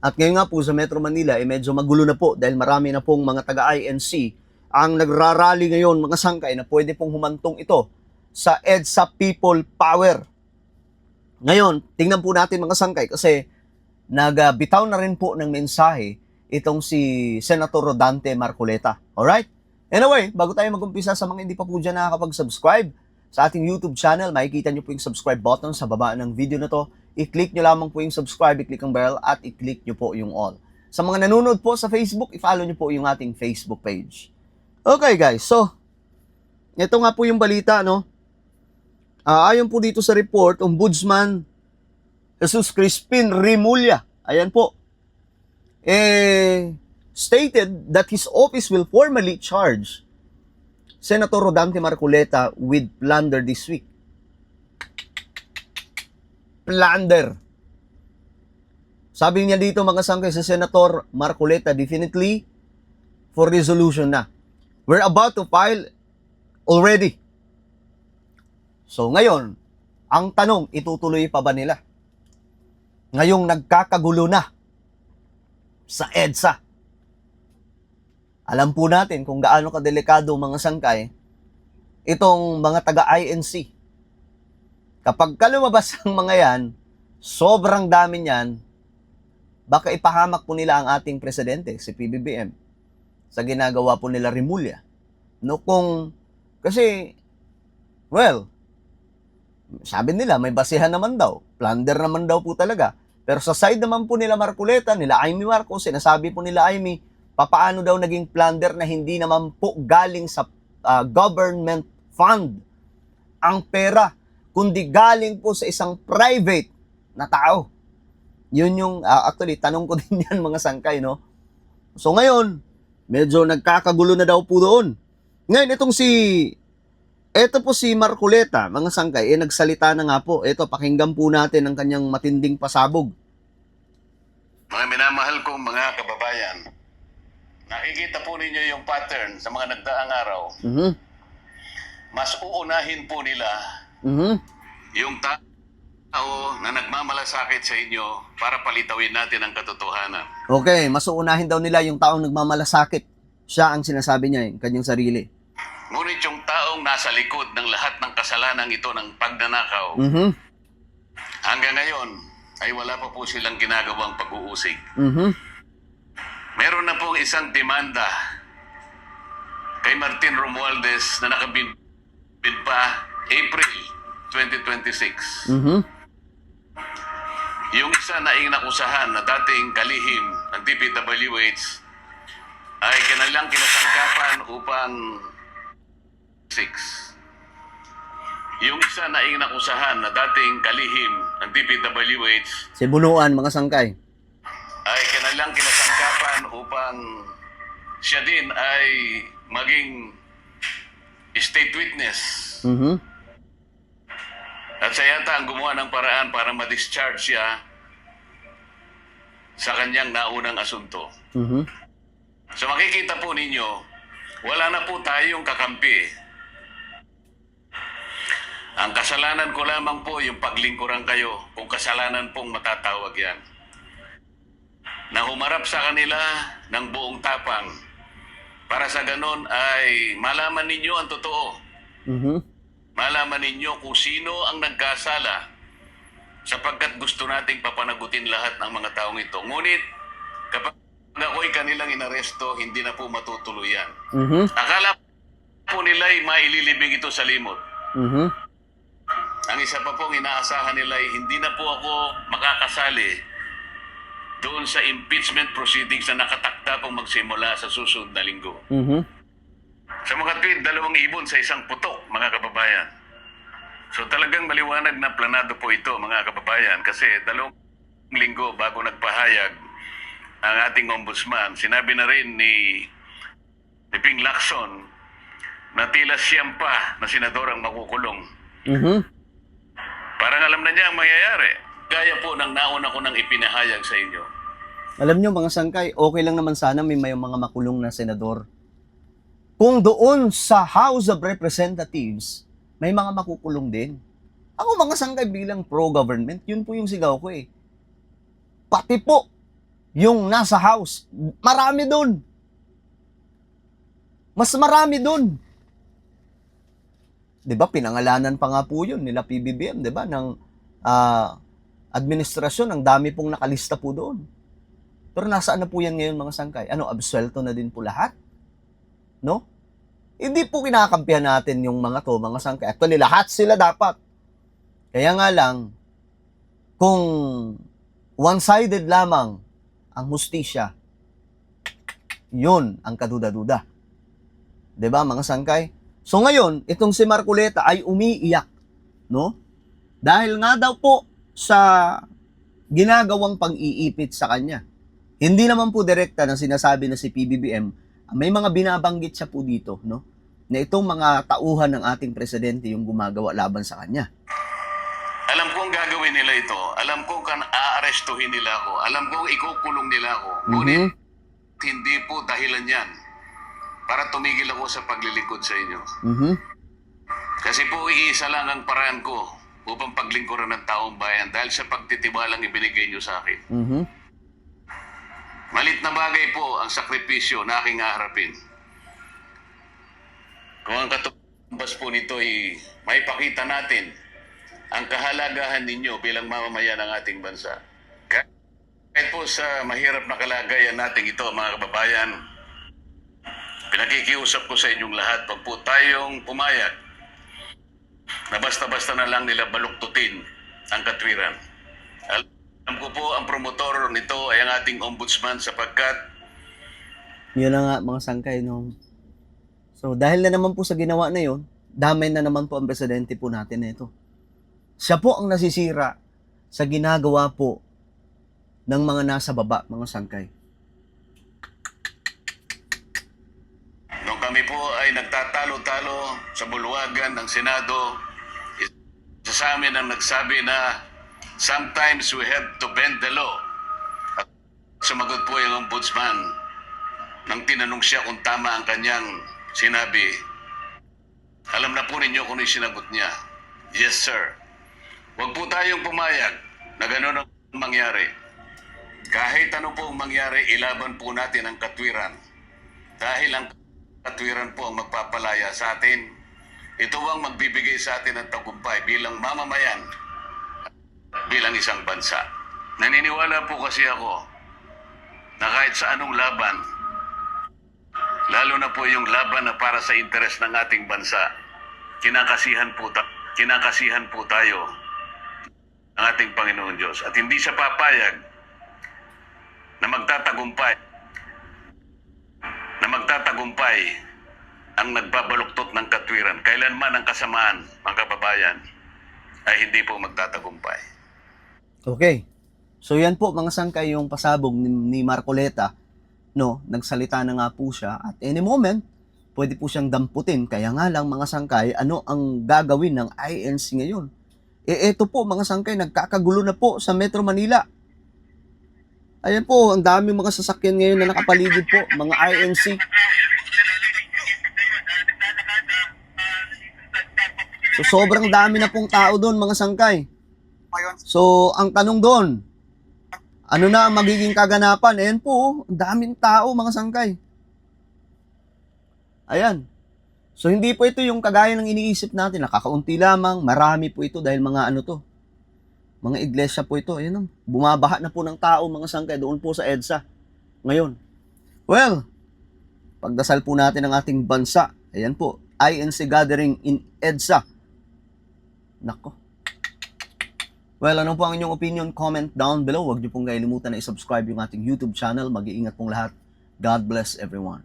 At ngayon nga po sa Metro Manila, medyo magulo na po dahil marami na pong mga taga-INC ang nagrarally ngayon, mga sangkay, na pwede pong humantong ito sa EDSA People Power. Ngayon, tingnan po natin mga sangkay kasi nagbitaw na rin po ng mensahe itong si Senator Rodante Marcoleta. Alright? Anyway, bago tayo mag-umpisa, sa mga hindi pa po dyan nakakapag-subscribe sa ating YouTube channel, makikita nyo po yung subscribe button sa baba ng video na to. I-click nyo lamang po yung subscribe, i-click ang bell, at i-click nyo po yung all. Sa mga nanonood po sa Facebook, i-follow nyo po yung ating Facebook page. Okay guys, so, ito nga po yung balita, no? Ayon po dito sa report, Ombudsman Jesus Crispin Remulla, ayan po, stated that his office will formally charge Senator Rodante Marcoleta with plunder this week. Plunder. Sabi niya dito mga sangkay sa Senator Marcoleta, definitely for resolution na. We're about to file already. So ngayon, ang tanong, itutuloy pa ba nila? Ngayong nagkakagulo na sa EDSA. Alam po natin kung gaano kadelikado mga sangkay itong mga taga-INC. Kapag lumabas ang mga yan, sobrang dami niyan, baka ipahamak po nila ang ating presidente, si PBBM, sa ginagawa po nila Remulla. No, kasi, well, sabi nila, may basihan naman daw. Plunder naman daw po talaga. Pero sa side naman po nila Marcoleta, nila Amy Marcos, sinasabi po nila Amy, papaano daw naging plunder na hindi naman po galing sa government fund ang pera, kundi galing po sa isang private na tao. Yun yung, actually, tanong ko din yan mga sangkay, no? So ngayon, medyo nagkakagulo na daw po doon. Ngayon, eto po si Marcoleta, mga sangkay, nagsalita na nga po. Eto, pakinggan po natin ang kanyang matinding pasabog. Mga minamahal kong mga kababayan, nakikita po ninyo yung pattern sa mga nagdaang araw. Mas uunahin po nila yung tao na nagmamalasakit sa inyo para palitawin natin ang katotohanan. Okay, mas uunahin daw nila yung taong nagmamalasakit. Siya ang sinasabi niya, yung kanyang sarili. Ngunit yung taong nasa likod ng lahat ng kasalanan ito ng pagnanakaw, hanggang ngayon ay wala pa po silang ginagawang pag-uusig. Meron na pong isang demanda kay Martin Romualdez na nakabinbid pa April 2026. Yung isa na inakusahan na dating kalihim ng DPWH ay kanilang kinasangkapan upang 6. Yung isa na inakusahan na dating kalihim ng DPWH Si Bunuan, mga sangkay. ay kanilang kinasangkapan upang siya din ay maging state witness. At siya yata ang gumawa ng paraan para ma-discharge siya sa kanyang naunang asunto. So makikita po ninyo, wala na po tayong kakampi. Ang kasalanan ko lamang po yung paglingkuran kayo kung kasalanan pong matatawag yan. Na humarap sa kanila ng buong tapang para sa ganon ay malaman ninyo ang totoo. Malaman ninyo kung sino ang nagkasala sapagkat gusto nating papanagutin lahat ng mga taong ito. Ngunit kapag ako'y kanilang inaresto, hindi na po matutuloy yan. Akala po nila ay maililibing ito sa limot. Ang isa pa pong inaasahan nila ay hindi na po ako makakasali doon sa impeachment proceedings na nakatakda pong magsimula sa susunod na linggo. Sa mga tweet, 2 ibon sa isang putok, mga kababayan. So talagang maliwanag na planado po ito, mga kababayan, kasi 2 linggo bago nagpahayag ang ating ombudsman, sinabi na rin ni Ping Lacson na tila siyam pa na senador ang makukulong. Parang alam na niya ang mangyayari. Gaya po ng nauna ko nang ipinahayag sa inyo. Alam nyo mga sangkay, okay lang naman sana may mga makulong na senador. Kung doon sa House of Representatives, may mga makukulong din. Ako mga sangkay bilang pro-government, yun po yung sigaw ko eh. Pati po yung nasa house. Marami dun. Mas marami dun. 'Di ba pinangalanan pa nga po yun nila PBBM, 'di ba, ng administrasyon, ang dami pong nakalista po doon. Pero nasaan na po yan ngayon mga sangkay? Ano, absuelto na din po lahat? No? Hindi po kinakampihan natin yung mga to, mga sangkay. Actually, lahat sila dapat. Kaya nga lang, kung one-sided lamang ang hustisya, yun ang kaduda-duda. 'Di ba mga sangkay? So ngayon, itong si Marcoleta ay umiiyak, no? Dahil nga daw po sa ginagawang pang-iipit sa kanya. Hindi naman po direkta na sinasabi na si PBBM, may mga binabanggit siya po dito, no? Na itong mga tauhan ng ating presidente yung gumagawa laban sa kanya. Alam kong gagawin nila ito. Alam kong aarestuhin nila ako. Alam kong ikukulong nila ako. Ngunit hindi po dahilan yan para tumigil ako sa paglilingkod sa inyo. Kasi po iisa lang ang paraan ko upang paglingkuran ng taong bayan dahil sa pagtitibalang ibinigay nyo sa akin. Malit na bagay po ang sakripisyo na aking haharapin. Kung ang katumbas po nito ay maipakita natin ang kahalagahan ninyo bilang mamamayan ng ating bansa. Kahit po sa mahirap na kalagayan natin ito, mga kababayan, pinakikiusap ko sa inyong lahat, wag po tayong pumayag na basta-basta na lang nila baluktutin ang katwiran. Alam ko po, ang promotor nito ay ang ating ombudsman sapagkat Yun na nga mga sangkay, no? So dahil na naman po sa ginawa na yun, damay na naman po ang presidente po natin na ito. Siya po ang nasisira sa ginagawa po ng mga nasa baba, mga sangkay. nung kami po ay nagtatalo-talo sa bulwagan ng Senado, isa sa amin ang nagsabi na sometimes we have to bend the law. At sumagot po yung ombudsman nang tinanong siya kung tama ang kanyang sinabi. Alam na po ninyo kung ano yung sinagot niya. Yes, sir. Huwag po tayong pumayag na gano'n ang mangyari. Kahit ano po ang mangyari, ilaban po natin ang katwiran. Dahil ang katwiran po ang magpapalaya sa atin. Ito ang magbibigay sa atin ng tagumpay bilang mamamayan, bilang isang bansa. Naniniwala po kasi ako na kahit sa anong laban, lalo na po yung laban na para sa interes ng ating bansa, kinakasihan po tayo ng ating Panginoon Diyos. At hindi siya papayag na magtatagumpay ang nagbabaluktot ng katwiran. Kailanman ang kasamaan, mga kababayan, ay hindi po magtatagumpay. Okay. So yan po mga sangkay yung pasabog ni Marcoleta, no? Nagsalita na nga po siya at any moment pwede po siyang damputin. Kaya nga lang mga sangkay, ano ang gagawin ng INC ngayon? Eto po mga sangkay, nagkakagulo na po sa Metro Manila. Ayan po, ang daming mga sasakyan ngayon na nakapaligid po, mga INC. So sobrang dami na pong tao doon mga sangkay. So ang tanong doon, ano na ang magiging kaganapan? Ayan po, ang daming tao mga sangkay. Ayan. So hindi po ito yung kagaya ng iniisip natin, nakakaunti lamang, marami po ito dahil mga ano to. Mga iglesia po ito, ayan o. Bumabaha na po ng tao mga sangkay doon po sa EDSA. Ngayon. Well, pagdasal po natin ang ating bansa. Ayan po, INC gathering in EDSA. Nako. Well, ano po ang inyong opinion? Comment down below. Huwag niyo pong kalimutan na i-subscribe yung ating YouTube channel. Mag-iingat pong lahat. God bless everyone.